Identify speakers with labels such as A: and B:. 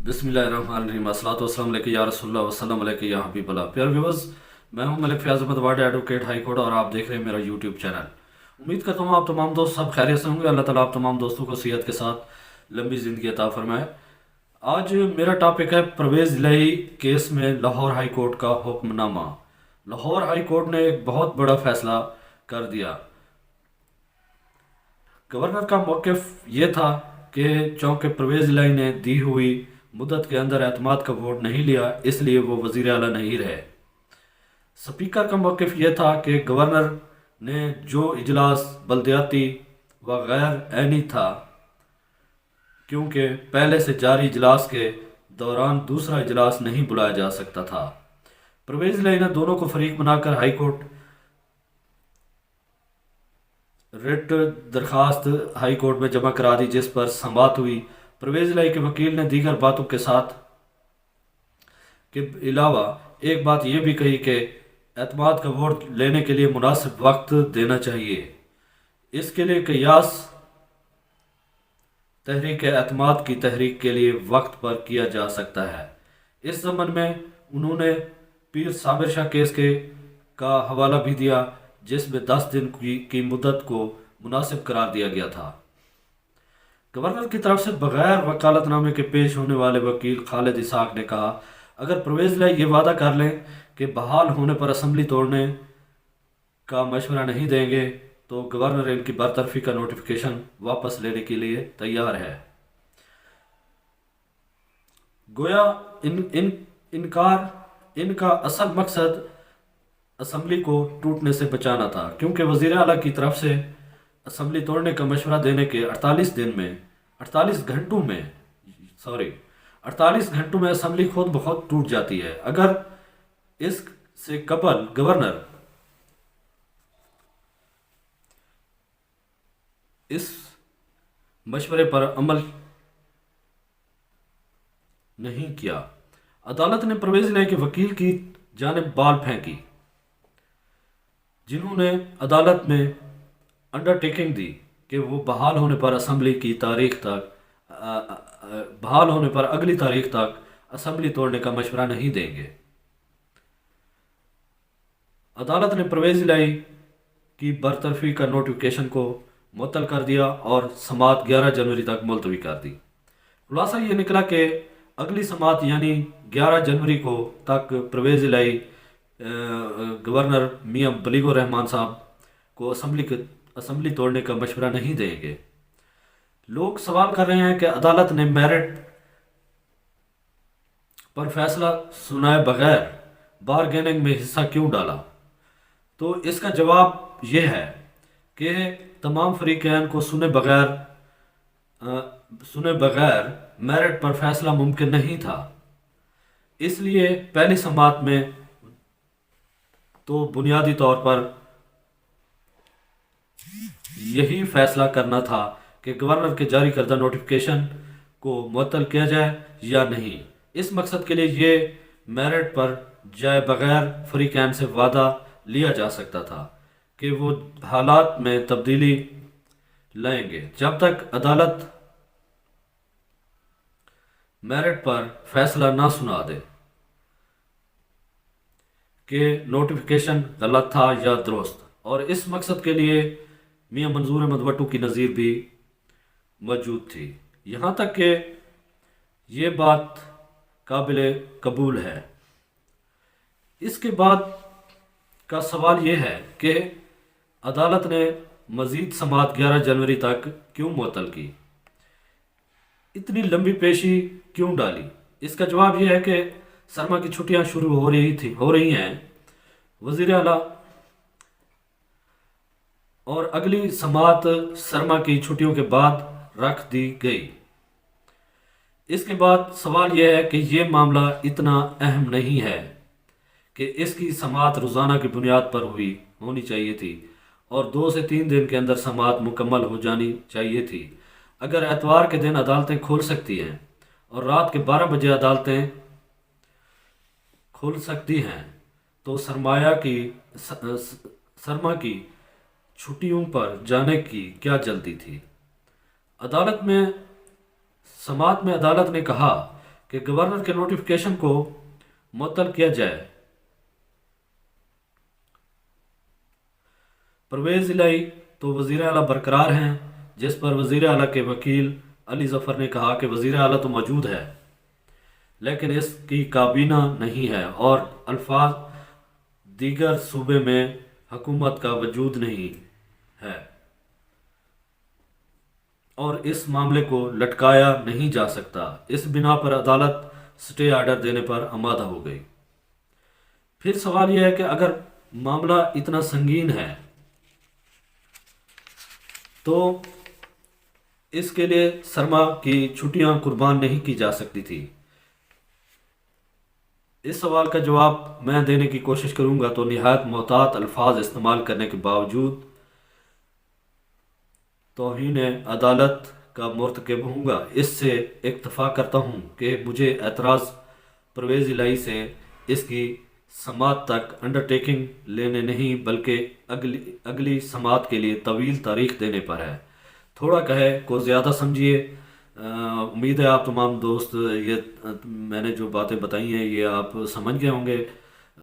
A: بسم اللہ الرحمن الرحیم الصلاۃ والسلام علیکم یا رسول اللہ وسلم علیکم یا حبیب اللہ. پیارے ویورز، میں ہوں Malik Fayyaz Ahmed Ward advocate high court, اور آپ دیکھ رہے ہیں میرا یوٹیوب چینل. امید کرتا ہوں آپ تمام دوست سب خیریت سے ہوں گے. اللہ تعالیٰ آپ تمام دوستوں کو صحت کے ساتھ لمبی زندگی عطا فرمائے. آج میرا ٹاپک ہے پرویز الہی کیس میں لاہور ہائی کورٹ کا حکم نامہ. لاہور ہائی کورٹ نے ایک بہت بڑا فیصلہ کر دیا. گورنر کا موقف یہ تھا کہ چونکہ پرویز الہی نے دی ہوئی مدت کے اندر اعتماد کا ووٹ نہیں لیا، اس لیے وہ وزیر اعلیٰ نہیں رہے. سپیکر کا موقف یہ تھا کہ گورنر نے جو اجلاس بلدیاتی و غیر عینی تھا، کیونکہ پہلے سے جاری اجلاس کے دوران دوسرا اجلاس نہیں بلایا جا سکتا تھا. پرویز الہی نے دونوں کو فریق بنا کر ہائی کورٹ ریٹ درخواست ہائی کورٹ میں جمع کرا دی، جس پر سماعت ہوئی. پرویز الہی کے وکیل نے دیگر باتوں کے ساتھ کے علاوہ ایک بات یہ بھی کہی کہ اعتماد کا ووٹ لینے کے لیے مناسب وقت دینا چاہیے. اس کے لیے قیاس تحریک اعتماد کی تحریک کے لیے وقت پر کیا جا سکتا ہے. اس ضمن میں انہوں نے پیر صابر شاہ کیس کا حوالہ بھی دیا، جس میں 10 دن کی مدت کو مناسب قرار دیا گیا تھا. گورنر کی طرف سے بغیر وکالت نامے کے پیش ہونے والے وکیل خالد اسحاق نے کہا، اگر پرویز الہی یہ وعدہ کر لیں کہ بحال ہونے پر اسمبلی توڑنے کا مشورہ نہیں دیں گے تو گورنر ان کی برطرفی کا نوٹیفیکیشن واپس لینے کے لیے تیار ہے. گویا ان کا اصل مقصد اسمبلی کو ٹوٹنے سے بچانا تھا، کیونکہ وزیر اعلیٰ کی طرف سے اسمبلی توڑنے کا مشورہ دینے کے 48 گھنٹوں میں اسمبلی خود بخود ٹوٹ جاتی ہے. اگر اس سے قبل گورنر اس مشورے پر عمل نہیں کیا. عدالت نے پرویز الہی کے وکیل کی جانب بال پھینکی، جنہوں نے عدالت میں انڈرٹیکنگ دی کہ وہ بحال ہونے پر اگلی تاریخ تک اسمبلی توڑنے کا مشورہ نہیں دیں گے. عدالت نے پرویز الہی کی برطرفی کا نوٹیفیکیشن کو معطل کر دیا اور سماعت 11 جنوری تک ملتوی کر دی. خلاصہ یہ نکلا کہ اگلی سماعت یعنی 11 جنوری کو تک پرویز الہی گورنر میاں بلیغ الرحمان صاحب کو اسمبلی توڑنے کا مشورہ نہیں دیں گے. لوگ سوال کر رہے ہیں کہ عدالت نے میرٹ پر فیصلہ سنائے بغیر بارگیننگ میں حصہ کیوں ڈالا؟ تو اس کا جواب یہ ہے کہ تمام فریقین کو سنے بغیر میرٹ پر فیصلہ ممکن نہیں تھا. اس لیے پہلی سماعت میں تو بنیادی طور پر یہی فیصلہ کرنا تھا کہ گورنر کے جاری کردہ نوٹیفیکیشن کو معطل کیا جائے یا نہیں. اس مقصد کے لیے یہ میرٹ پر جائے بغیر فریقین سے وعدہ لیا جا سکتا تھا کہ وہ حالات میں تبدیلی لائیں گے جب تک عدالت میرٹ پر فیصلہ نہ سنا دے کہ نوٹیفیکیشن غلط تھا یا درست. اور اس مقصد کے لیے میاں منظور احمد وٹو کی نظیر بھی موجود تھی. یہاں تک کہ یہ بات قابل قبول ہے. اس کے بعد کا سوال یہ ہے کہ عدالت نے مزید سماعت 11 جنوری تک کیوں معطل کی، اتنی لمبی پیشی کیوں ڈالی؟ اس کا جواب یہ ہے کہ سرما کی چھٹیاں شروع ہو رہی ہیں. وزیر اعلیٰ اور اگلی سماعت سرما کی چھٹیوں کے بعد رکھ دی گئی. اس کے بعد سوال یہ ہے کہ یہ معاملہ اتنا اہم نہیں ہے کہ اس کی سماعت روزانہ کی بنیاد پر ہونی چاہیے تھی اور 2 سے 3 دن کے اندر سماعت مکمل ہو جانی چاہیے تھی. اگر اتوار کے دن عدالتیں کھول سکتی ہیں اور رات کے 12 بجے عدالتیں کھل سکتی ہیں تو سرما کی چھٹیوں پر جانے کی کیا جلدی تھی؟ سماعت میں عدالت نے کہا کہ گورنر کے نوٹیفیکیشن کو معطل کیا جائے۔ پرویز الہی تو وزیر اعلیٰ برقرار ہیں، جس پر وزیر اعلیٰ کے وکیل علی ظفر نے کہا کہ وزیر اعلیٰ تو موجود ہے لیکن اس کی کابینہ نہیں ہے اور الفاظ دیگر صوبے میں حکومت کا وجود نہیں ہے اور اس معاملے کو لٹکایا نہیں جا سکتا۔ اس بنا پر عدالت سٹے آرڈر دینے پر آمادہ ہو گئی۔ پھر سوال یہ ہے کہ اگر معاملہ اتنا سنگین ہے تو اس کے لیے سرما کی چھٹیاں قربان نہیں کی جا سکتی تھی۔ اس سوال کا جواب میں دینے کی کوشش کروں گا تو نہایت محتاط الفاظ استعمال کرنے کے باوجود توہین عدالت کا مرتکب ہوں گا۔ اس سے اکتفا کرتا ہوں کہ مجھے اعتراض پرویز الہی سے اس کی سماعت تک انڈرٹیکنگ لینے نہیں بلکہ اگلی سماعت کے لیے طویل تاریخ دینے پر ہے۔ تھوڑا کہے کو زیادہ سمجھیے۔ امید ہے آپ تمام دوست یہ میں نے جو باتیں بتائی ہیں یہ آپ سمجھ گئے ہوں گے۔